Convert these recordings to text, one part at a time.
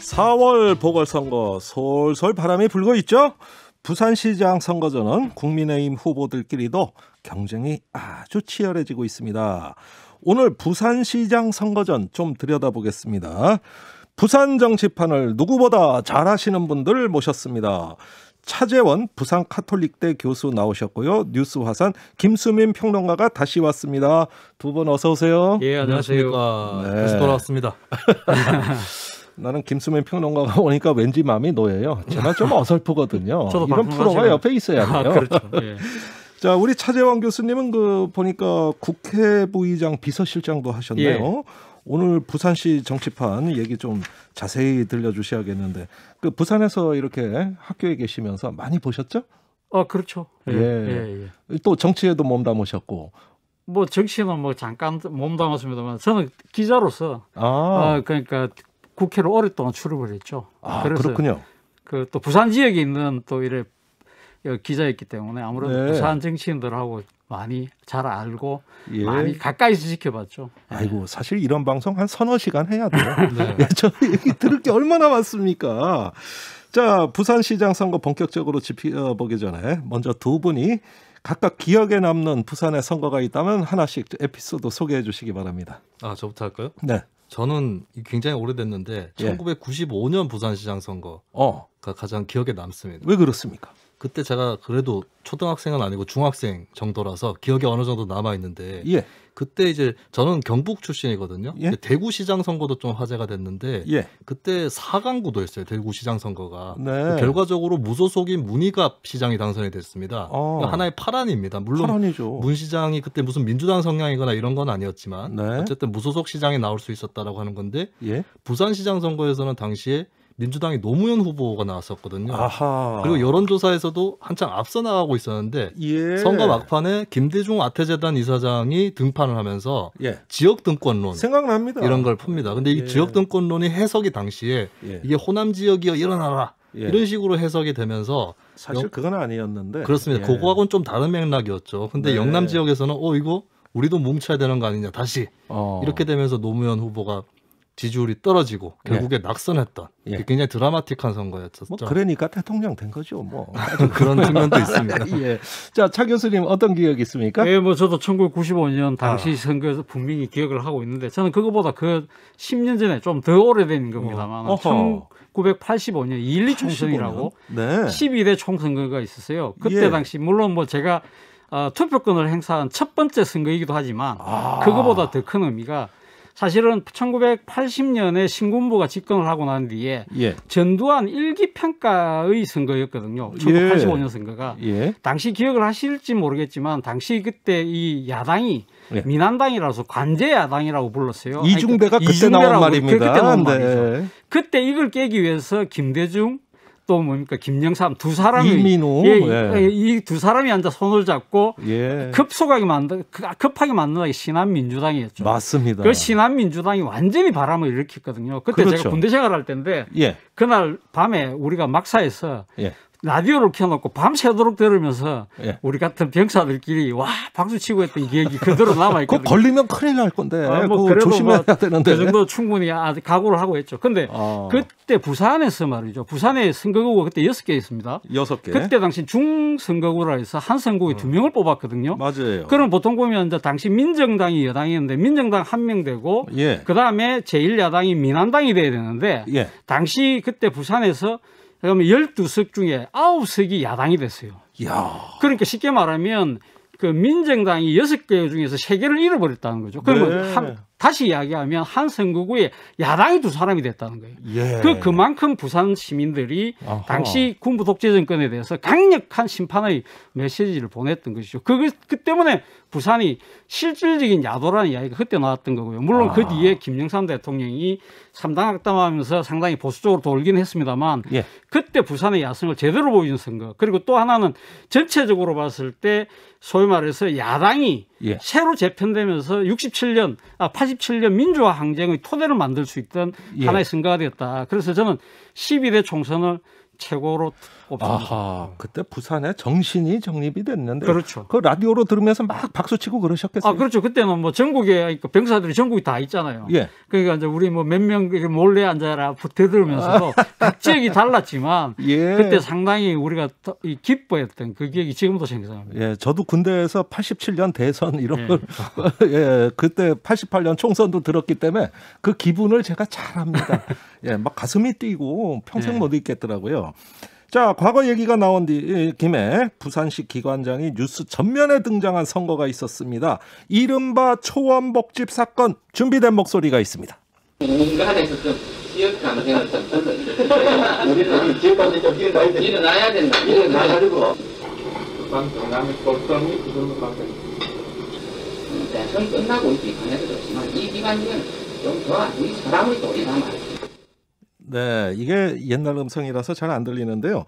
4월 보궐선거 솔솔 바람이 불고 있죠. 부산시장 선거전은 국민의힘 후보들끼리도 경쟁이 아주 치열해지고 있습니다. 오늘 부산시장 선거전 좀 들여다보겠습니다. 부산 정치판을 누구보다 잘 아시는 분들 모셨습니다. 차재원 부산 카톨릭대 교수 나오셨고요. 뉴스 화산 김수민 평론가가 다시 왔습니다. 두 분 어서 오세요. 예, 안녕하세요. 네. 다시 돌아왔습니다. 나는 김수민 평론가가 오니까 왠지 마음이 놓여요. 제가 좀 어설프거든요. 저도 이런 프로가 옆에 있어야 돼요. 그렇죠. 예. 자, 우리 차재원 교수님은 보니까 국회 부의장 비서실장도 하셨네요. 예. 오늘 부산시 정치판 얘기 좀 자세히 들려주셔야겠는데, 부산에서 이렇게 학교에 계시면서 많이 보셨죠? 그렇죠. 예. 또 정치에도 몸담으셨고. 뭐 정치는 뭐 잠깐 몸담았습니다만 저는 기자로서 그러니까 국회를 오랫동안 출입을 했죠. 그래서 그렇군요. 또 부산 지역에 있는 또 이래 기자였기 때문에 아무래도 네. 부산 정치인들하고 많이 잘 알고 예. 많이 가까이서 지켜봤죠. 아이고, 사실 이런 방송 한 서너 시간 해야 돼요. 네. 예, 저 얘기 들을 게 얼마나 많습니까? 자, 부산시장 선거 본격적으로 짚어보기 전에 먼저 두 분이 각각 기억에 남는 부산의 선거가 있다면 하나씩 에피소드 소개해 주시기 바랍니다. 저부터 할까요? 네. 저는 굉장히 오래됐는데 예. 1995년 부산시장 선거가 가장 기억에 남습니다. 왜 그렇습니까? 그때 제가 그래도 초등학생은 아니고 중학생 정도라서 기억에 어느 정도 남아 있는데 예. 그때 이제 저는 경북 출신이거든요. 예? 대구시장 선거도 좀 화제가 됐는데 예. 그때 4강 구도였어요. 대구시장 선거가. 네. 결과적으로 무소속인 문희갑 시장이 당선이 됐습니다. 그러니까 하나의 파란입니다. 물론 파란이죠. 문 시장이 그때 무슨 민주당 성향이거나 이런 건 아니었지만 네. 어쨌든 무소속 시장이 나올 수 있었다라고 하는 건데 예. 부산시장 선거에서는 당시에 민주당이 노무현 후보가 나왔었거든요. 아하. 그리고 여론조사에서도 한창 앞서 나가고 있었는데 예. 선거 막판에 김대중 아태재단 이사장이 등판을 하면서 예. 지역 등권론 생각납니다. 이런 걸 풉니다. 근데 이 예. 지역 등권론이 해석이 당시에 예. 이게 호남 지역이여 일어나라 예. 이런 식으로 해석이 되면서 사실 그건 아니었는데. 그렇습니다. 예. 그거하고는 좀 다른 맥락이었죠. 근데 네. 영남 지역에서는 이거 우리도 뭉쳐야 되는 거 아니냐 다시 이렇게 되면서 노무현 후보가 지지율이 떨어지고 결국에 낙선했던 굉장히 드라마틱한 선거였었죠. 그러니까 대통령 된 거죠. 뭐 그런 측면도 있습니다. 예. 자, 차 교수님 어떤 기억이 있습니까? 예, 뭐 저도 1995년 당시 선거에서 분명히 기억을 하고 있는데 저는 그거보다 10년 전에 좀 더 오래된 겁니다만 1985년 2.12 총선이라고 네. 12대 총선거가 있었어요. 그때 예. 당시 물론 뭐 제가 투표권을 행사한 첫 번째 선거이기도 하지만 그거보다 더 큰 의미가 사실은 1980년에 신군부가 집권을 하고 난 뒤에 전두환 일기 평가의 선거였거든요. 1985년 선거가. 당시 기억을 하실지 모르겠지만 당시 그때 이 야당이 민한당이라서 관제 야당이라고 불렀어요. 이중배가 그때 나온 말입니다. 그때 나온 말이죠. 그때 이걸 깨기 위해서 김대중 또 뭡니까 김영삼 두 사람이 이민우 이 두 사람이 앉아 손을 잡고 급하게 만든다게 신한민주당이었죠. 맞습니다. 그 신한민주당이 완전히 바람을 일으켰거든요. 그때 그렇죠. 제가 군대 생활할 때인데 그날 밤에 우리가 막사에서 라디오를 켜놓고 밤새도록 들으면서 우리 같은 병사들끼리 와 박수 치고 했던 기억이 그대로 남아있거든요. 그거 걸리면 큰일 날 건데 그거 조심해야 되는데. 그 정도 충분히 각오를 하고 했죠. 근데 그때 부산에서 말이죠. 부산에 선거구가 그때 6개 있습니다. 6개. 그때 당시 중선거구라 해서 한 선거구에 2명을 뽑았거든요. 맞아요. 그럼 보통 보면 이제 당시 민정당이 여당이었는데 민정당 1명 되고 그다음에 제1야당이 민한당이 돼야 되는데 당시 그때 부산에서 그러면 12석 중에 9석이 야당이 됐어요. 그러니까 쉽게 말하면 그 민정당이 6개 중에서 3개를 잃어버렸다는 거죠. 그러면 다시 이야기하면 한 선거구에 야당이 2사람이 됐다는 거예요. 그만큼 부산 시민들이 당시 군부 독재 정권에 대해서 강력한 심판의 메시지를 보냈던 것이죠. 그 때문에 부산이 실질적인 야도라는 이야기가 그때 나왔던 거고요. 물론 그 뒤에 김영삼 대통령이 3당 악담하면서 상당히 보수적으로 돌긴 했습니다만 그때 부산의 야성을 제대로 보여준 선거. 그리고 또 하나는 전체적으로 봤을 때 소위 말해서 야당이 새로 재편되면서 87년 민주화 항쟁의 토대를 만들 수 있던 하나의 선거가 되었다. 그래서 저는 12대 총선을 최고로 꼽습니다. 아하, 그때 부산에 정신이 정립이 됐는데, 그렇죠. 그 라디오로 들으면서 막 박수치고 그러셨겠어요? 아, 그렇죠. 그때는 뭐 전국에 병사들이 전국이 다 있잖아요. 예. 그러니까 이제 우리 뭐 몇 명 몰래 앉아라 붙어들으면서도 각 지역이 달랐지만 예. 그때 상당히 우리가 기뻐했던 그 기억이 지금도 생생합니다. 예, 저도 군대에서 87년 대선 이런 걸, 예, 그때 88년 총선도 들었기 때문에 그 기분을 제가 잘 압니다. 예, 막 가슴이 뛰고 평생 못 잊겠더라고요. 자, 과거 얘기가 나온 김에 부산시 기관장이 뉴스 전면에 등장한 선거가 있었습니다. 이른바 초원복집 사건, 준비된 목소리가 있습니다. 뭔가 안에서 좀 지역 감정을 좀 우리 지역 감정 좀 일어나야 된다. 일어나가지고 방송하면 똘똘히 그 정도 방송. 대선 끝나고 있기 관해서지만 이 기간이면 좀 더 우리 사람을 또 이상하다. 네, 이게 옛날 음성이라서 잘 안 들리는데요.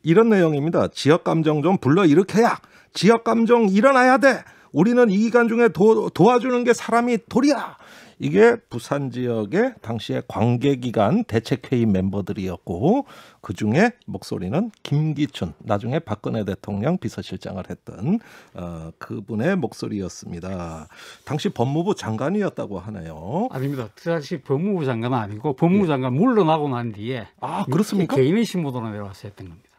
이런 내용입니다. 지역 감정 좀 불러일으켜야, 지역 감정 일어나야 돼. 우리는 이 기간 중에 도와주는 게 사람이 도리야. 이게 부산 지역의 당시의 관계기관 대책회의 멤버들이었고, 그중에 목소리는 김기춘, 나중에 박근혜 대통령 비서실장을 했던 그분의 목소리였습니다. 당시 법무부 장관이었다고 하네요. 아닙니다. 당시 법무부 장관은 아니고 법무부 장관 물러나고 난 뒤에 그렇습니까? 개인의 신분으로 내려와서 했던 겁니다.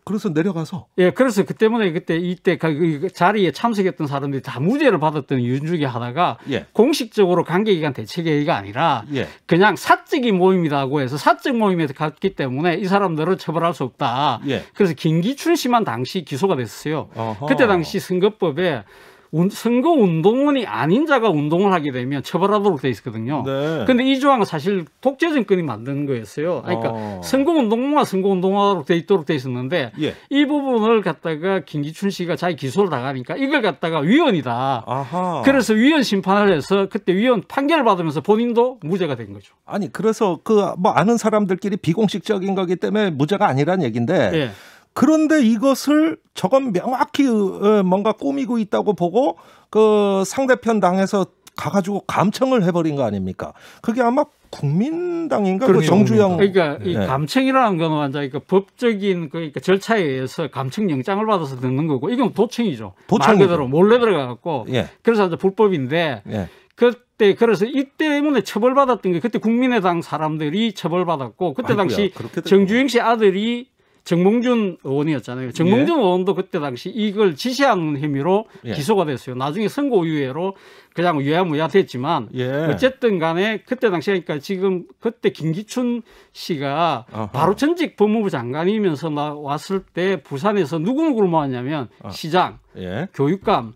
그래서 내려가서? 예, 그래서 그 때문에 이때 그 자리에 참석했던 사람들이 다 무죄를 받았던 이유 중에 하나가 공식적으로 관계기관 대책회의가 아니라 그냥 사적인 모임이라고 해서 사적 모임에 갔기 때문에 이 사람들을 처벌할 수 없다. 그래서 김기춘 씨만 당시 기소가 됐어요. 그때 당시 선거법에 선거운동원이 아닌 자가 운동을 하게 되면 처벌하도록 돼 있었거든요. 그런데 이 조항은 사실 독재 정권이 만든 거였어요. 그러니까 선거운동원만 선거운동하도록 돼 있도록 돼 있었는데 이 부분을 갖다가 김기춘 씨가 자기 기소를 당하니까 이걸 갖다가 위헌이다. 그래서 위헌 심판을 해서 그때 위헌 판결을 받으면서 본인도 무죄가 된 거죠. 아니, 그래서 아는 사람들끼리 비공식적인 거기 때문에 무죄가 아니란 얘기인데 그런데 이것을 저건 명확히 뭔가 꾸미고 있다고 보고 그 상대편 당에서 가가지고 감청을 해버린 거 아닙니까? 그게 아마 국민당인가? 그 정주영. 그러니까 이 감청이라는 건 완전히 그 법적인 그러니까 절차에 의해서 감청영장을 받아서 듣는 거고 이건 도청이죠. 말 그대로 몰래 들어가갖고 그래서 이제 불법인데 그때 그래서 이 때문에 처벌받았던 게 그때 국민의당 사람들이 처벌받았고 그때 당시 정주영 씨 아들이 정몽준 의원이었잖아요. 정몽준 의원도 그때 당시 이걸 지시하는 혐의로 기소가 됐어요. 나중에 선고유예로 그냥 유야무야 됐지만 어쨌든 간에 그때 당시에 그러니까 지금 그때 김기춘 씨가 바로 전직 법무부 장관이면서 왔을 때 부산에서 누구누구를 모았냐면 시장, 교육감,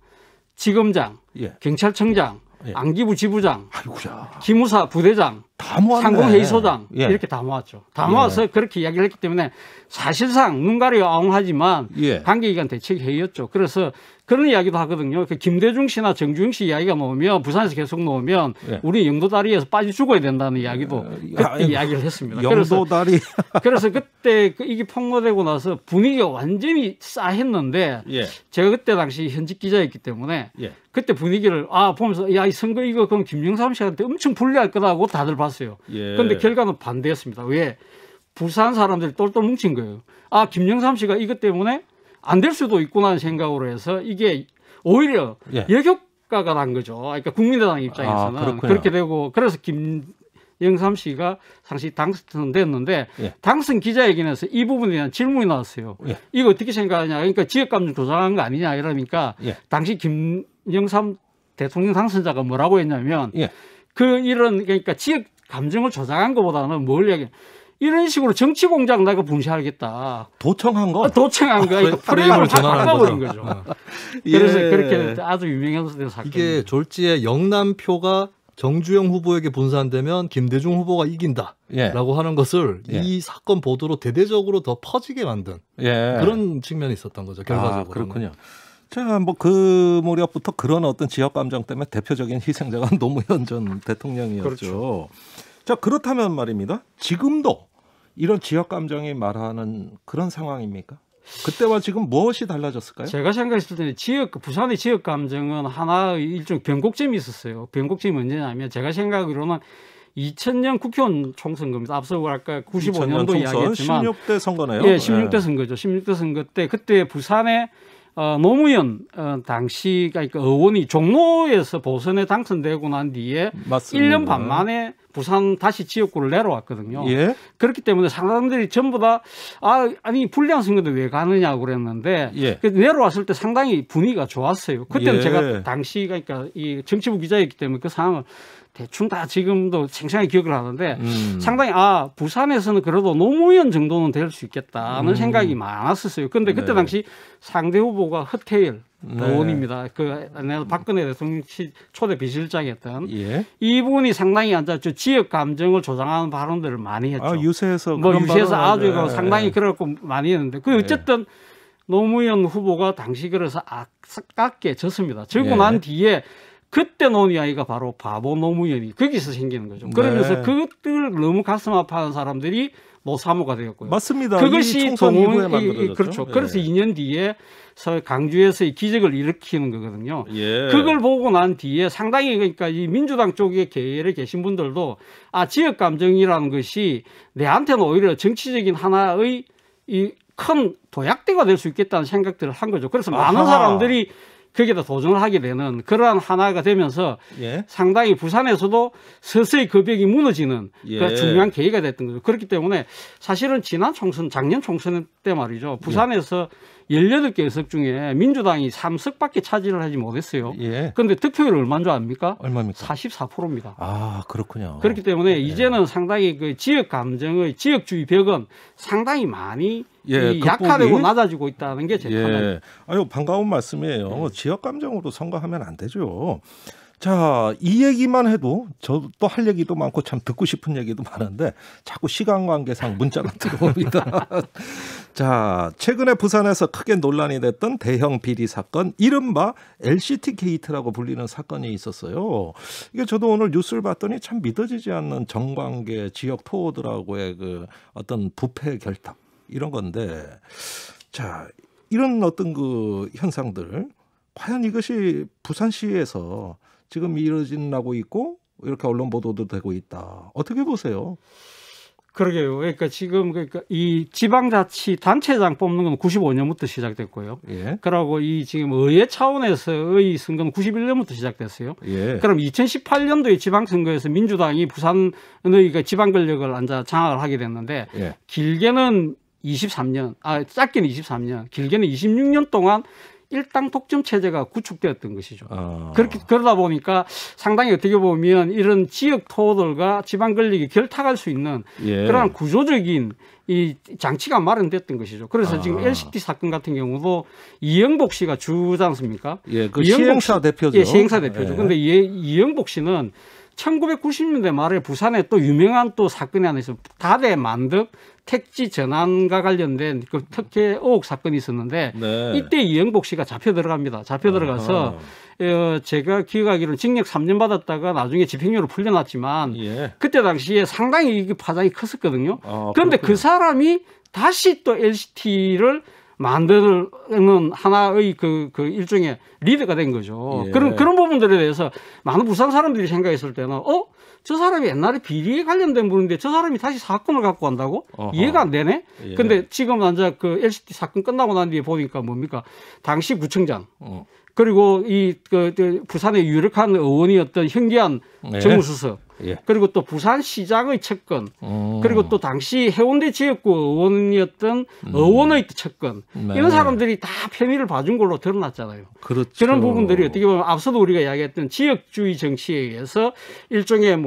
지검장, 경찰청장, 안기부 지부장, 기무사 부대장, 상공회의소장 이렇게 다 모았죠. 다 모아서 그렇게 이야기를 했기 때문에 사실상 눈 가려 아웅하지만 관계기관 대책회의였죠. 그래서 그런 이야기도 하거든요. 김대중 씨나 정주영 씨 이야기가 나오면 부산에서 계속 나오면 우리 영도다리에서 빠져 죽어야 된다는 이야기도 그때 이야기를 했습니다. 영도다리. 그래서 그때 이게 폭로되고 나서 분위기가 완전히 싸했는데 제가 그때 당시 현직 기자였기 때문에 그때 분위기를 보면서 야, 이 선거 이거 그럼 김영삼 씨한테 엄청 불리할 거다고 다들 봤어요. 그런데 결과는 반대였습니다. 왜? 부산 사람들이 똘똘 뭉친 거예요. 김영삼 씨가 이것 때문에 안 될 수도 있구나 하는 생각으로 해서 이게 오히려 역효과가 난 거죠. 그러니까 국민의당 입장에서는 그렇게 되고 그래서 김영삼 씨가 당시 당선됐는데 당선 기자회견에서 이 부분에 대한 질문이 나왔어요. 이거 어떻게 생각하냐. 그러니까 지역감정 조장한 거 아니냐 이러니까 당시 김영삼 대통령 당선자가 뭐라고 했냐면 그러니까 지역 감정을 조장한 것보다는 뭘 얘기해. 이런 식으로 정치 공작 내가 분쇄하겠다. 도청한 거? 도청한 거. 그러니까 프레임을 바꿔버린 거죠. 그래서 그렇게 아주 유명한 사건. 이게 졸지에 영남표가 정주영 후보에게 분산되면 김대중 후보가 이긴다라고 하는 것을 이 사건 보도로 대대적으로 더 퍼지게 만든 그런 측면이 있었던 거죠. 결과적으로. 그렇군요. 자, 그 무렵부터 그런 어떤 지역 감정 때문에 대표적인 희생자가 노무현 전 대통령이었죠. 그렇죠. 자, 그렇다면 말입니다. 지금도 이런 지역 감정이 말하는 그런 상황입니까? 그때와 지금 무엇이 달라졌을까요? 제가 생각했을 때는 부산의 지역 감정은 하나의 일종 변곡점이 있었어요. 변곡점이 언제냐면 제가 생각으로는 2000년 국회의원 총선거입니다. 앞서 아까 95년도 이야기했지만 16대 선거네요. 예, 16대 선거죠. 16대 선거 때 그때 부산에 노무현 당시 그러니까 의원이 종로에서 보선에 당선되고 난 뒤에 맞습니다. 1년 반 만에 부산 다시 지역구를 내려왔거든요. 예? 그렇기 때문에 사람들이 전부 다 아니 불리한 선거도 왜 가느냐고 그랬는데 예. 내려왔을 때 상당히 분위기가 좋았어요. 그때는 제가 당시 그러니까 이 정치부 기자였기 때문에 그 상황을 대충 다 지금도 생생하게 기억을 하는데 상당히 부산에서는 그래도 노무현 정도는 될 수 있겠다는 생각이 많았었어요. 그런데 그때 당시 상대 후보가 허태일 의원입니다. 그 박근혜 대통령 초대 비서실장이었던 이분이 상당히 지역 감정을 조장하는 발언들을 많이 했죠. 유세에서 유세에서 아주 상당히 그렇고 많이 했는데 어쨌든 노무현 후보가 당시 그래서 아깝게 졌습니다. 지고 난 뒤에 그때 놓은 이야기가 바로 바보 노무현이 거기서 생기는 거죠. 그러면서 그것들을 너무 가슴 아파하는 사람들이 노사모가 되었고요. 맞습니다. 그것이 총선 이후에 만들어졌죠. 그렇죠. 그래서 2년 뒤에 강주에서의 기적을 일으키는 거거든요. 그걸 보고 난 뒤에 상당히 그러니까 이 민주당 쪽에 계열에 계신 분들도 지역 감정이라는 것이 내한테는 오히려 정치적인 하나의 이 큰 도약대가 될 수 있겠다는 생각들을 한 거죠. 그래서 많은 사람들이 거기에다 도전을 하게 되는 그러한 하나가 되면서 상당히 부산에서도 서서히 그 벽이 무너지는 그 중요한 계기가 됐던 거죠. 그렇기 때문에 사실은 지난 총선, 작년 총선 때 말이죠. 부산에서 18개 의석 중에 민주당이 3석밖에 차지를 하지 못했어요. 그런데 득표율 얼마인 줄 압니까? 얼마입니까? 44%입니다. 그렇군요. 그렇기 때문에 이제는 상당히 그 지역 감정의 지역주의 벽은 상당히 많이 약화되고 낮아지고 있다는 게 제 판단입니다. 아유, 반가운 말씀이에요. 지역 감정으로 선거하면 안 되죠. 자, 이 얘기만 해도 저도 할 얘기도 많고 참 듣고 싶은 얘기도 많은데 자꾸 시간 관계상 문자가 들어옵니다. 자, 최근에 부산에서 크게 논란이 됐던 대형 비리 사건, 이른바 LCT 게이트라고 불리는 사건이 있었어요. 이게 저도 오늘 뉴스를 봤더니 참 믿어지지 않는 정관계 지역 토호들하고의 그 어떤 부패 결탁 이런 건데, 자, 이런 어떤 그 현상들 과연 이것이 부산시에서 지금 이루어지고 있고 이렇게 언론 보도도 되고 있다. 어떻게 보세요? 그러게요. 그러니까 지금 이 지방자치 단체장 뽑는 건 95년부터 시작됐고요. 그러고 이 지금 의회 차원에서의 선거는 91년부터 시작됐어요. 그럼 2018년도에 지방선거에서 민주당이 부산의 지방 권력을 장악을 하게 됐는데 길게는 23년, 짧게는 23년, 길게는 26년 동안 일당 독점 체제가 구축되었던 것이죠. 그러다 보니까 상당히 어떻게 보면 이런 지역 토호들과 지방 권력이 결탁할 수 있는 그런 구조적인 이 장치가 마련됐던 것이죠. 그래서 지금 LCT 사건 같은 경우도 이영복 씨가 주지 않습니까? 그 시행사 대표죠. 시행사 대표죠. 그런데 이영복 씨는 1990년대 말에 부산에 또 유명한 또 사건이 하나 있어요. 다대 만덕 택지 전환과 관련된 그 특혜 의혹 사건이 있었는데 이때 이영복 씨가 잡혀 들어갑니다. 잡혀 들어가서 제가 기억하기로는 징역 3년 받았다가 나중에 집행유예로 풀려났지만 그때 당시에 상당히 이게 파장이 컸었거든요. 그런데 그 사람이 다시 또 LCT를 만드는 하나의 그 일종의 리더가 된 거죠. 그런 부분들에 대해서 많은 부산 사람들이 생각했을 때는 저 사람이 옛날에 비리에 관련된 분인데 저 사람이 다시 사건을 갖고 간다고? 이해가 안 되네? 근데 지금 그 LCT 사건 끝나고 난 뒤에 보니까 뭡니까? 당시 구청장, 그리고 부산의 유력한 의원이었던 현기한 정무수석, 그리고 또 부산시장의 측근, 그리고 또 당시 해운대 지역구 의원이었던 의원의 측근, 이런 사람들이 다 편의를 봐준 걸로 드러났잖아요. 그렇죠. 그런 부분들이 어떻게 보면 앞서도 우리가 이야기했던 지역주의 정치에 의해서 일종의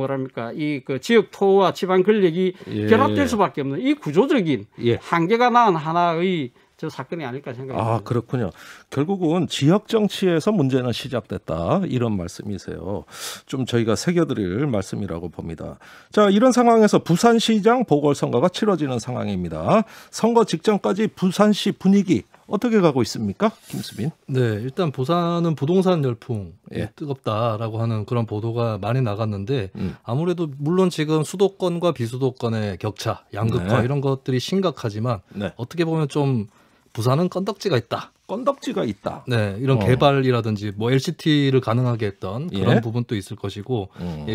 이 그 지역 토와 지방 권력이 결합될 수밖에 없는 이 구조적인 한계가 낳은 하나의 사건이 아닐까 생각합니다. 그렇군요. 결국은 지역 정치에서 문제는 시작됐다, 이런 말씀이세요. 좀 저희가 새겨드릴 말씀이라고 봅니다. 자, 이런 상황에서 부산시장 보궐선거가 치러지는 상황입니다. 선거 직전까지 부산시 분위기 어떻게 가고 있습니까, 김수빈? 네, 일단 부산은 부동산 열풍이 뜨겁다라고 하는 그런 보도가 많이 나갔는데 아무래도 물론 지금 수도권과 비수도권의 격차, 양극화 이런 것들이 심각하지만 어떻게 보면 좀 부산은 건덕지가 있다. 건덕지가 있다. 네, 이런 개발이라든지 뭐 LCT를 가능하게 했던 그런 부분도 있을 것이고,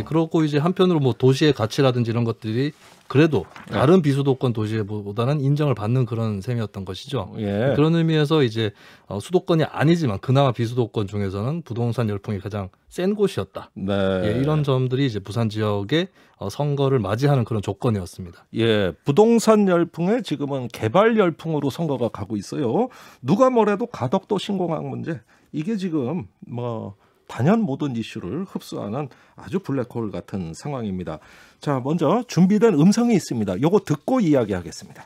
그렇고 이제 한편으로 뭐 도시의 가치라든지 이런 것들이 그래도 다른 비수도권 도시보다는 인정을 받는 그런 셈이었던 것이죠. 그런 의미에서 이제 수도권이 아니지만 그나마 비수도권 중에서는 부동산 열풍이 가장 센 곳이었다. 이런 점들이 이제 부산 지역의 선거를 맞이하는 그런 조건이었습니다. 부동산 열풍에 지금은 개발 열풍으로 선거가 가고 있어요. 누가 뭐래도 가덕도 신공항 문제, 이게 지금 뭐 단연 모든 이슈를 흡수하는 아주 블랙홀 같은 상황입니다. 자, 먼저 준비된 음성이 있습니다. 요거 듣고 이야기하겠습니다.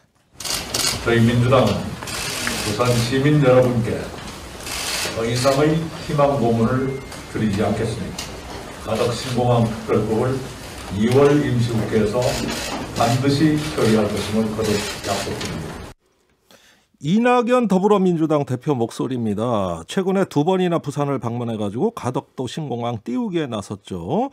저희 민주당은 부산 시민 여러분께 더 이상의 희망 고문을 드리지 않겠습니다. 가덕 신공항 특별법을 2월 임시국회에서 반드시 처리할 것임을 거듭 약속드립니다. 이낙연 더불어민주당 대표 목소리입니다. 최근에 2번이나 부산을 방문해가지고 가덕도 신공항 띄우기에 나섰죠.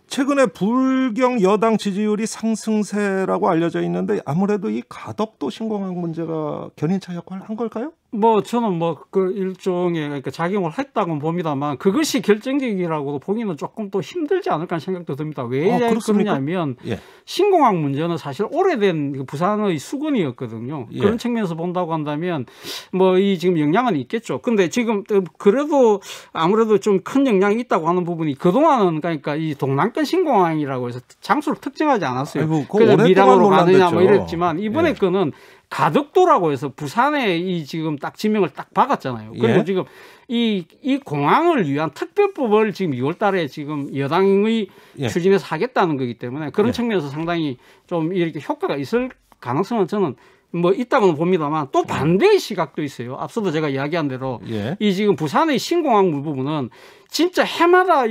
최근에 불경 여당 지지율이 상승세라고 알려져 있는데 아무래도 이 가덕도 신공항 문제가 견인차 역할을 한 걸까요? 뭐 저는 뭐 그 일종의 그러니까 작용을 했다고는 봅니다만 그것이 결정적이라고 보기는 조금 또 힘들지 않을까 하는 생각도 듭니다. 왜 그러냐면 신공항 문제는 사실 오래된 부산의 수건이었거든요. 그런 측면에서 본다고 한다면 뭐 이 지금 영향은 있겠죠. 근데 지금 그래도 아무래도 좀 큰 영향이 있다고 하는 부분이 그동안은 그러니까 이 동남권 신공항이라고 해서 장소를 특정하지 않았어요. 그래서 밀양으로 가느냐 뭐 이랬지만 이번에 거는 가덕도라고 해서 부산에 이 지금 딱 지명을 딱 박았잖아요. 그리고 지금 이 공항을 위한 특별법을 지금 2월 달에 지금 여당의 추진해서 하겠다는 거기 때문에 그런 측면에서 상당히 좀 이렇게 효과가 있을 가능성은 저는 뭐 있다고는 봅니다만 또 반대의 시각도 있어요. 앞서도 제가 이야기한 대로 이 지금 부산의 신공항 부분은 진짜 해마다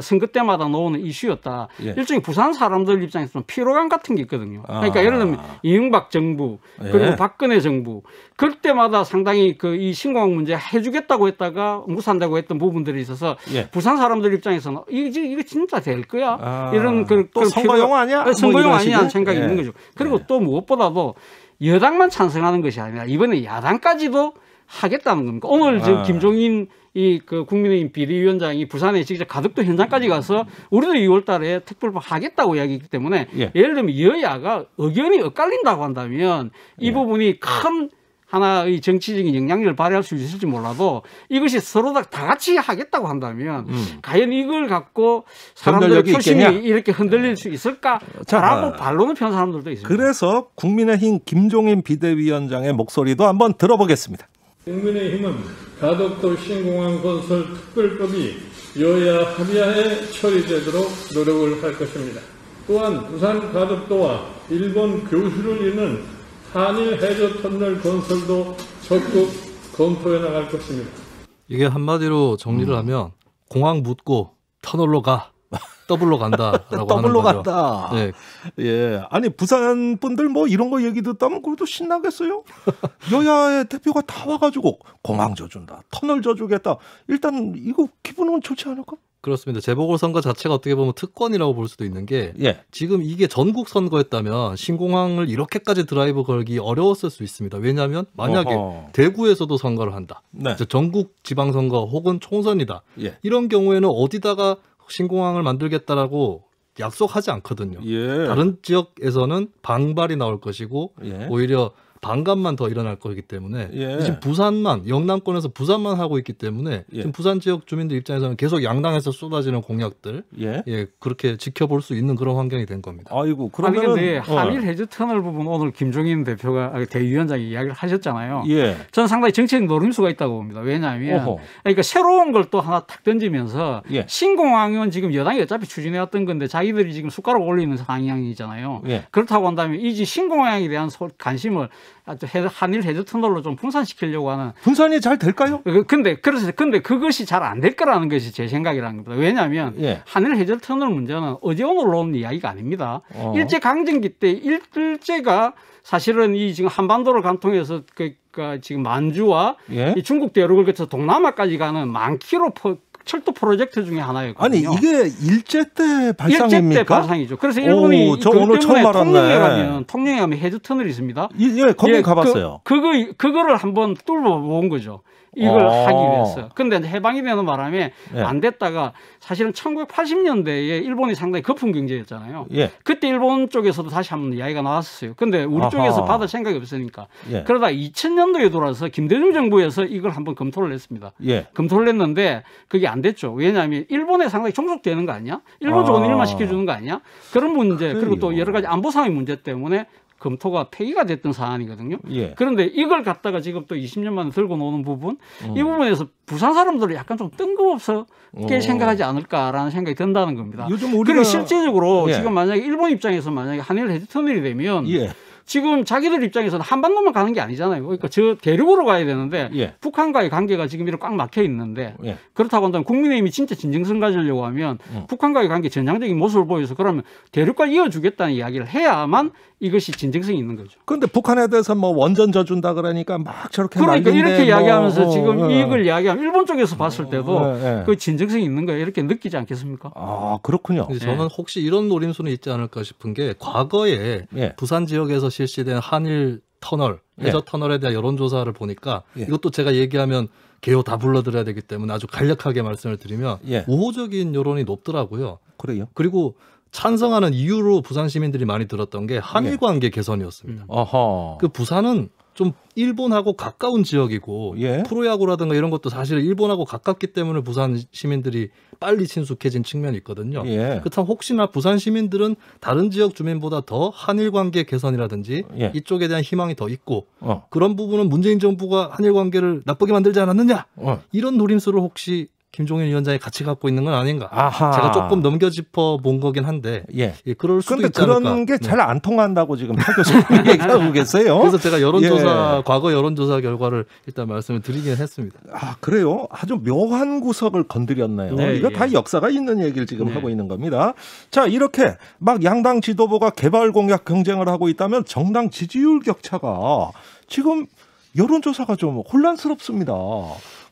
선거 때마다 나오는 이슈였다. 일종의 부산 사람들 입장에서는 피로감 같은 게 있거든요. 그러니까 예를 들면 이명박 정부 그리고 박근혜 정부 그때마다 상당히 이 신공항 문제 해주겠다고 했다가 무산되고 했던 부분들이 있어서 부산 사람들 입장에서는 이거 진짜 될 거야? 이런 또 선거용 아니야? 선거용 아니냐 하는 생각이 있는 거죠. 그리고 또 무엇보다도 여당만 찬성하는 것이 아니라 이번에 야당까지도 하겠다는 겁니다. 오늘 지금 김종인 국민의힘 비대위원장이 부산에 직접 가덕도 현장까지 가서 우리도 2월 달에 특별법 하겠다고 이야기했기 때문에 예를 들면 여야가 의견이 엇갈린다고 한다면 이 부분이 큰 하나의 정치적인 영향력을 발휘할 수 있을지 몰라도 이것이 서로 다 같이 하겠다고 한다면 과연 이걸 갖고 사람들의 표심이 이렇게 흔들릴 수 있을까라고 반론을 펴는 사람들도 있습니다. 그래서 국민의힘 김종인 비대위원장의 목소리도 한번 들어보겠습니다. 국민의힘은 가덕도 신공항 건설 특별법이 여야 합의하에 처리되도록 노력을 할 것입니다. 또한 부산 가덕도와 일본 교수를 잇는 한일 해저 터널 건설도 적극 검토해 나갈 것입니다. 이게 한마디로 정리를 하면 공항 묻고 터널로 가. 더블로 간다라고 더블로 하는 거죠. 간다. 아니 부산 분들 뭐 이런 거 얘기 듣다면 그래도 신나겠어요. 여야의 대표가 다 와가지고 공항 져준다, 터널 져주겠다. 일단 이거 기분은 좋지 않을까? 그렇습니다. 재보궐선거 자체가 어떻게 보면 특권이라고 볼 수도 있는 게 지금 이게 전국 선거였다면 신공항을 이렇게까지 드라이브 걸기 어려웠을 수 있습니다. 왜냐하면 만약에 대구에서도 선거를 한다. 전국 지방선거 혹은 총선이다. 이런 경우에는 어디다가 신공항을 만들겠다라고 약속하지 않거든요. 다른 지역에서는 방발이 나올 것이고 오히려 반감만 더 일어날 거기 때문에 지금 부산만 영남권에서 부산만 하고 있기 때문에 지금 부산 지역 주민들 입장에서는 계속 양당에서 쏟아지는 공약들 그렇게 지켜볼 수 있는 그런 환경이 된 겁니다. 아이고 그런데 한일 해저 터널 부분 오늘 김종인 대위원장이 이야기를 하셨잖아요. 저는 상당히 정치적 노림수가 있다고 봅니다. 왜냐하면 그러니까 새로운 걸 또 하나 탁 던지면서 신공항은 지금 여당이 어차피 추진해왔던 건데 자기들이 지금 숟가락 올리는 방향이잖아요. 그렇다고 한다면 이 신공항에 대한 관심을 한일 해저 터널로 좀 분산시키려고 하는. 분산이 잘 될까요? 근데 그것이 잘 안 될 거라는 것이 제 생각이라는 겁니다. 왜냐하면 한일 해저 터널 문제는 어제 오늘 나온 이야기가 아닙니다. 일제 강점기 때 일제가 사실은 이 지금 한반도를 관통해서 지금 만주와 이 중국 대륙을 거쳐서 동남아까지 가는 만 킬로 철도 프로젝트 중에 하나였거든요. 아니 이게 일제 때 발상입니까? 일제 때 발상이죠. 그래서 일본이 저 오늘 처음 알았네. 통영에 가면 해저 터널이 있습니다. 예, 거기 가봤어요. 그거를 한번 뚫어본 거죠. 이걸 하기 위해서. 근데 해방이 되는 바람에 안 됐다가 사실은 1980년대에 일본이 상당히 거품 경제였잖아요. 그때 일본 쪽에서도 다시 한번 이야기가 나왔었어요. 근데 우리 쪽에서 받을 생각이 없으니까. 그러다 2000년도에 돌아서 김대중 정부에서 이걸 한번 검토를 했습니다. 검토를 했는데 그게 안 됐죠. 왜냐하면 일본에 상당히 종속되는 거 아니야? 일본 좋은 일만 시켜주는 거 아니야? 그런 문제, 그리고 또 여러 가지 안보상의 문제 때문에 검토가 폐기가 됐던 사안이거든요. 그런데 이걸 갖다가 지금 또 20년 만에 들고 노는 부분, 이 부분에서 부산 사람들은 약간 좀 뜬금없게 생각하지 않을까라는 생각이 든다는 겁니다. 요즘 우리가 그리고 실제적으로 지금 만약에 일본 입장에서 만약에 한일 해저 터널이 되면 지금 자기들 입장에서는 한반도만 가는 게 아니잖아요. 그러니까 저 대륙으로 가야 되는데 북한과의 관계가 지금 이렇게 꽉 막혀 있는데 그렇다고 한다면 국민의힘이 진짜 진정성 가지려고 하면 북한과의 관계 전향적인 모습을 보여서 그러면 대륙과 이어주겠다는 이야기를 해야만 이것이 진정성이 있는 거죠. 그런데 북한에 대해서 뭐 원전 져준다 그러니까 막 저렇게 그러니까 이렇게 이야기하면서 지금 이걸 이야기하면 일본 쪽에서 봤을 때도 그 진정성이 있는 거예요. 이렇게 느끼지 않겠습니까? 아 그렇군요. 저는 혹시 이런 노림수는 있지 않을까 싶은 게 과거에 부산 지역에서 실시된 한일 터널, 해저 터널에 대한 여론조사를 보니까 이것도 제가 얘기하면 개요 다 불러드려야 되기 때문에 아주 간략하게 말씀을 드리면 우호적인 여론이 높더라고요. 그래요? 그리고 찬성하는 이유로 부산 시민들이 많이 들었던 게 한일 관계 개선이었습니다. 그 부산은 좀 일본하고 가까운 지역이고 프로야구라든가 이런 것도 사실 일본하고 가깝기 때문에 부산 시민들이 빨리 친숙해진 측면이 있거든요. 그렇다면 혹시나 부산 시민들은 다른 지역 주민보다 더 한일 관계 개선이라든지 이쪽에 대한 희망이 더 있고 그런 부분은 문재인 정부가 한일 관계를 나쁘게 만들지 않았느냐 이런 노림수를 혹시 김종인 위원장이 같이 갖고 있는 건 아닌가. 제가 조금 넘겨 짚어 본 거긴 한데 그럴 수도 있지 않을까. 그런데 그런 게 잘 안 통한다고 지금 타 교수님 얘기하고 계세요. 그래서 제가 여론조사 과거 여론조사 결과를 일단 말씀을 드리긴 했습니다. 아 그래요? 아주 묘한 구석을 건드렸네요. 이거 다 역사가 있는 얘기를 지금 하고 있는 겁니다. 자 이렇게 막 양당 지도부가 개발 공약 경쟁을 하고 있다면 정당 지지율 격차가 지금 여론조사가 좀 혼란스럽습니다.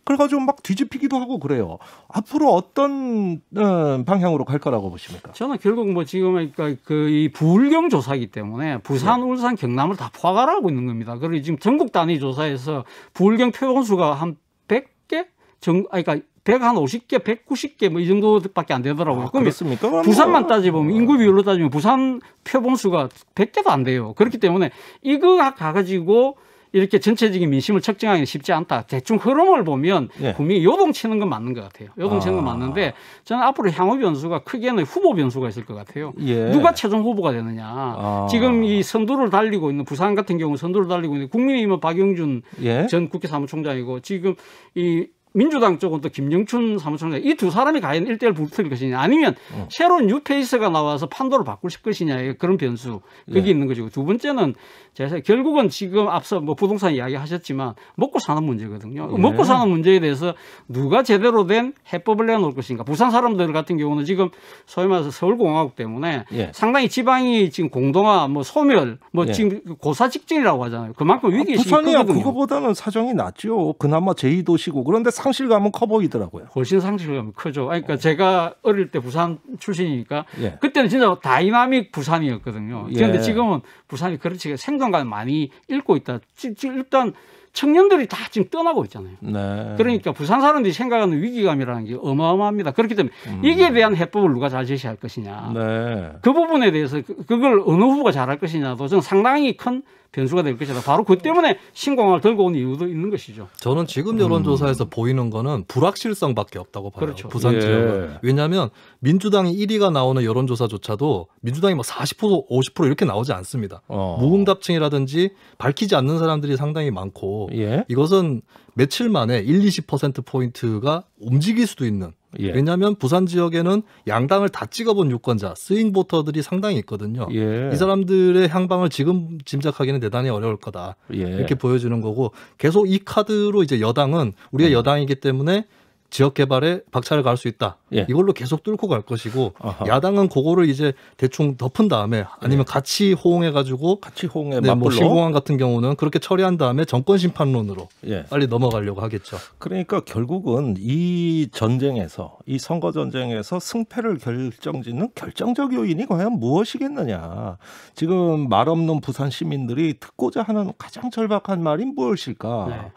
그래가지고 막 뒤집히기도 하고 그래요. 앞으로 어떤 방향으로 갈 거라고 보십니까? 저는 결국 뭐 지금 그러니까 이 부울경 조사이기 때문에 부산, 울산, 경남을 다 포괄하고 있는 겁니다. 그리고 지금 전국 단위 조사에서 부울경 표본수가 한 100개 그러니까 150개, 190개 뭐 이 정도밖에 안 되더라고요. 그렇습니까? 부산만 따져보면 인구 비율로 따지면 부산 표본수가 100개도 안 돼요. 그렇기 때문에 이거 가가지고 이렇게 전체적인 민심을 측정하기는 쉽지 않다. 대충 흐름을 보면 분명히 요동치는 건 맞는 것 같아요. 요동치는 건 맞는데 저는 앞으로 향후 변수가 크게는 후보 변수가 있을 것 같아요. 누가 최종 후보가 되느냐. 지금 이 선두를 달리고 있는 부산 같은 경우 선두를 달리고 있는 국민의힘은 박영준 전 국회 사무총장이고 지금 이 민주당 쪽은 또 김영춘 사무총장 이 두 사람이 과연 1대1 붙을 것이냐 아니면 새로운 뉴페이스가 나와서 판도를 바꿀 것이냐 그런 변수 그게 있는 거죠. 두 번째는 제가 결국은 지금 앞서 뭐 부동산 이야기 하셨지만 먹고 사는 문제거든요. 먹고 사는 문제에 대해서 누가 제대로 된 해법을 내놓을 것인가. 부산 사람들 같은 경우는 지금 소위 말해서 서울공화국 때문에 상당히 지방이 지금 공동화 뭐 소멸 뭐 지금 고사 직전이라고 하잖아요. 그만큼 위기의식이 부산이야 크거든요. 그거보다는 사정이 낫죠. 그나마 제2도시고 그런데 상실감은 커 보이더라고요. 훨씬 상실감이 크죠. 그러니까 제가 어릴 때 부산 출신이니까 그때는 진짜 다이나믹 부산이었거든요. 그런데 지금은 부산이 그렇지 생존감을 많이 잃고 있다. 일단 청년들이 다 지금 떠나고 있잖아요. 그러니까 부산 사람들이 생각하는 위기감이라는 게 어마어마합니다. 그렇기 때문에 이게 대한 해법을 누가 잘 제시할 것이냐. 그 부분에 대해서 그걸 어느 후보가 잘할 것이냐도 저는 상당히 큰 변수가 될 것이다. 바로 그 때문에 신공항을 들고 온 이유도 있는 것이죠. 저는 지금 여론조사에서 보이는 거는 불확실성밖에 없다고 봐요. 그렇죠. 부산 지역은. 왜냐하면 민주당이 1위가 나오는 여론조사조차도 민주당이 뭐 40%, 50% 이렇게 나오지 않습니다. 무응답층이라든지 밝히지 않는 사람들이 상당히 많고 이것은 며칠 만에 20%포인트가 움직일 수도 있는 왜냐하면 부산 지역에는 양당을 다 찍어본 유권자, 스윙 보터들이 상당히 있거든요. 이 사람들의 향방을 지금 짐작하기는 대단히 어려울 거다. 이렇게 보여주는 거고 계속 이 카드로 이제 여당은 우리가 여당이기 때문에 지역 개발에 박차를 가할 수 있다. 예. 이걸로 계속 뚫고 갈 것이고 아하. 야당은 그거를 이제 대충 덮은 다음에 아니면 같이 호응해가지고 같이 호응해 네, 뭐 맞불로 신공항 같은 경우는 그렇게 처리한 다음에 정권 심판론으로 예. 빨리 넘어가려고 하겠죠. 그러니까 결국은 이 전쟁에서 이 선거 전쟁에서 승패를 결정짓는 결정적 요인이 과연 무엇이겠느냐. 지금 말 없는 부산 시민들이 듣고자 하는 가장 절박한 말이 무엇일까. 네.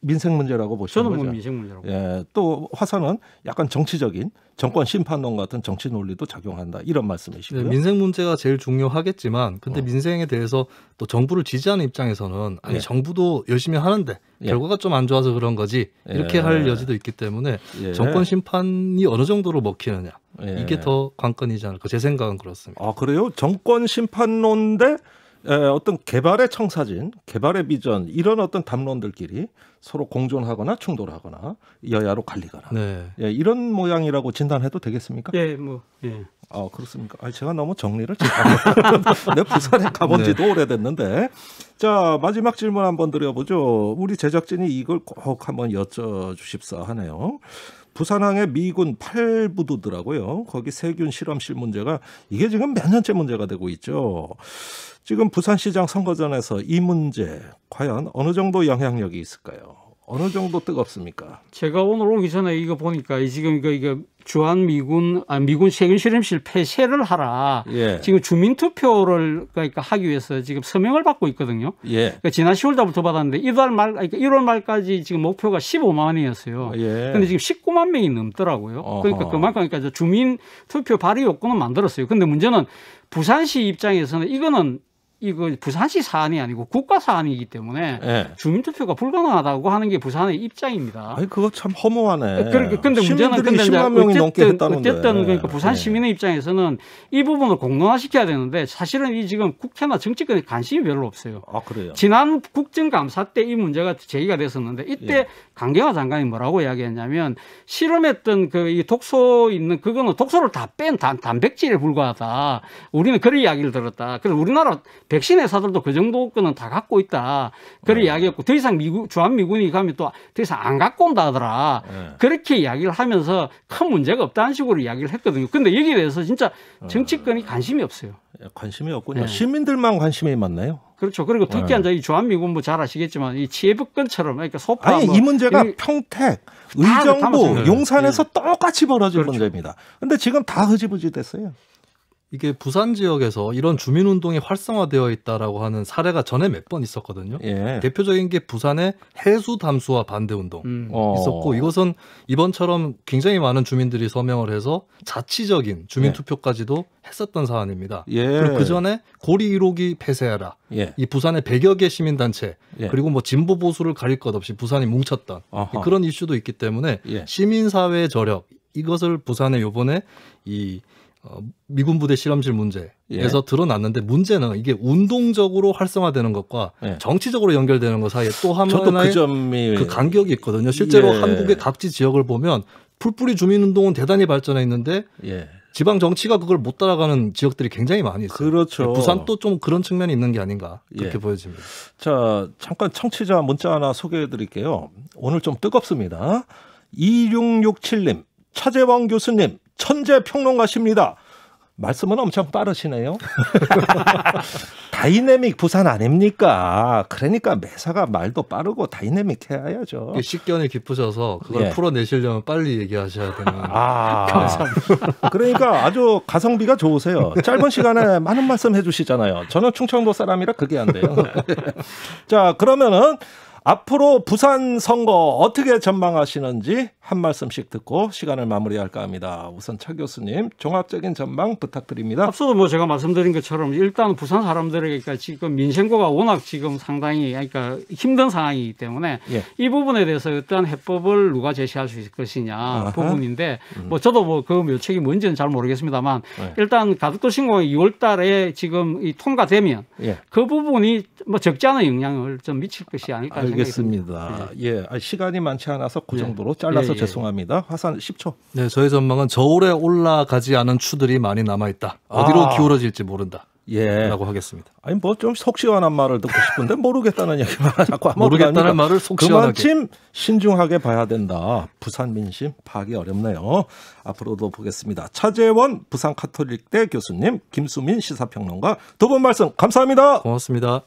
민생 문제라고 보시는 저는 거죠. 뭐 민생 문제라고. 예, 또 화사는 약간 정치적인 정권 심판론 같은 정치 논리도 작용한다 이런 말씀이시고요. 네, 민생 문제가 제일 중요하겠지만 근데 민생에 대해서 또 정부를 지지하는 입장에서는 아니 예. 정부도 열심히 하는데 예. 결과가 좀 안 좋아서 그런 거지 이렇게 예. 할 여지도 있기 때문에 예. 정권 심판이 어느 정도로 먹히느냐 예. 이게 더 관건이지 않을까 제 생각은 그렇습니다. 아 그래요? 정권 심판론 대 어떤 개발의 청사진, 개발의 비전 이런 어떤 담론들끼리 서로 공존하거나 충돌하거나 여야로 갈리거나 네. 예, 이런 모양이라고 진단해도 되겠습니까? 예, 뭐 예. 아 그렇습니까? 아, 제가 너무 정리를 잘하고 내 부산에 가본지도 네. 오래됐는데 자 마지막 질문 한번 드려보죠. 우리 제작진이 이걸 꼭 한번 여쭤주십사 하네요. 부산항의 미군 8부두더라고요. 거기 세균 실험실 문제가 이게 지금 몇 년째 문제가 되고 있죠. 지금 부산시장 선거전에서 이 문제 과연 어느 정도 영향력이 있을까요? 어느 정도 뜨겁습니까? 제가 오늘 오기 전에 이거 보니까 지금 이거 주한 미군 세균 실험실 폐쇄를 하라. 예. 지금 주민 투표를 그러니까 하기 위해서 지금 서명을 받고 있거든요. 예. 그러니까 지난 10월 달부터 받았는데 1월 말까지 지금 목표가 15만 원이었어요. 예. 근데 지금 19만 명이 넘더라고요. 어허. 그러니까 그만큼 그러니까 주민 투표 발의 요건은 만들었어요. 근데 문제는 부산시 입장에서는 이거 부산시 사안이 아니고 국가 사안이기 때문에 예. 주민투표가 불가능하다고 하는 게 부산의 입장입니다. 아니 그거 참 허무하네. 근데 문제는 시민들이 10만 명이 넘게 했다는데. 어쨌든 그러니까 부산 시민의 입장에서는 이 부분을 공론화시켜야 되는데 사실은 이 지금 국회나 정치권에 관심이 별로 없어요. 아 그래요. 지난 국정감사 때 이 문제가 제기가 됐었는데 이때 예. 강경화 장관이 뭐라고 이야기했냐면 실험했던 이 독소 있는 그거는 독소를 다 뺀 단백질에 불과하다. 우리는 그런 이야기를 들었다. 그래서 우리나라 백신 회사들도 그 정도 거는 다 갖고 있다. 그런 이야기했고 더 이상 주한미군이 가면 또 더 이상 안 갖고 온다 하더라. 그렇게 이야기를 하면서 큰 문제가 없다는 식으로 이야기를 했거든요. 근데 여기에 대해서 진짜 정치권이 관심이 없어요. 관심이 없군요. 시민들만 관심이 많나요? 그렇죠. 그리고 특히 이 주한미군 뭐 잘 아시겠지만 이 치해법권처럼 그러니까 소파 아니 이 문제가 평택, 의정부, 용산에서 똑같이 벌어진 그렇죠. 문제입니다. 근데 지금 다 흐지부지 됐어요. 이게 부산 지역에서 이런 주민운동이 활성화되어 있다라고 하는 사례가 전에 몇 번 있었거든요. 예. 대표적인 게 부산의 해수 담수화 반대운동 있었고 이것은 이번처럼 굉장히 많은 주민들이 서명을 해서 자치적인 주민투표까지도 했었던 사안입니다. 예. 그리고 그 전에 고리 1호기 폐쇄하라. 예. 이 부산의 100여 개 시민단체 예. 그리고 뭐 진보 보수를 가릴 것 없이 부산이 뭉쳤던 아하. 그런 이슈도 있기 때문에 예. 시민사회의 저력 이것을 부산에 요번에 미군 부대 실험실 문제에서 드러났는데 문제는 이게 운동적으로 활성화되는 것과 정치적으로 연결되는 것 사이에 또 하나의 그 간격이 있거든요. 실제로 한국의 각지 지역을 보면 풀뿌리 주민운동은 대단히 발전해 있는데 지방 정치가 그걸 못 따라가는 지역들이 굉장히 많이 있어요. 그렇죠. 부산도 좀 그런 측면이 있는 게 아닌가 그렇게 보여집니다. 자, 잠깐 청취자 문자 하나 소개해 드릴게요. 오늘 좀 뜨겁습니다. 2667님, 차재왕 교수님, 천재 평론가십니다. 말씀은 엄청 빠르시네요. 다이내믹 부산 아닙니까? 그러니까 매사가 말도 빠르고 다이내믹 해야죠. 식견이 깊으셔서 그걸 풀어내시려면 빨리 얘기하셔야 되는. 감사합니다. 그러니까 아주 가성비가 좋으세요. 짧은 시간에 많은 말씀 해주시잖아요. 저는 충청도 사람이라 그게 안 돼요. 자, 그러면은 앞으로 부산 선거 어떻게 전망하시는지 한 말씀씩 듣고 시간을 마무리할까 합니다. 우선 차 교수님 종합적인 전망 부탁드립니다. 앞서도 뭐 제가 말씀드린 것처럼 일단 부산 사람들에게 지금 민생고가 워낙 지금 상당히 그러니까 힘든 상황이기 때문에 이 부분에 대해서 어떠한 해법을 누가 제시할 수 있을 것이냐 부분인데 뭐 저도 뭐 그 묘책이 뭔지는 잘 모르겠습니다만 일단 가덕도 신공항이 2월 달에 지금 통과되면 그 부분이 뭐 적지 않은 영향을 좀 미칠 것이 아닐까 알겠습니다. 시간이 많지 않아서 그 정도로 잘라서 죄송합니다. 화산 10초. 네, 저희 전망은 저울에 올라가지 않은 추들이 많이 남아있다. 어디로 기울어질지 모른다. 라고 하겠습니다. 아니 뭐 좀 속 시원한 말을 듣고 싶은데 모르겠다는 얘기만 자꾸 모르겠다는 말을 속 시원하게. 그만큼 신중하게 봐야 된다. 부산 민심 파악이 어렵네요. 앞으로도 보겠습니다. 차재원 부산 카톨릭대 교수님, 김수민 시사평론가 두 분 말씀 감사합니다. 고맙습니다.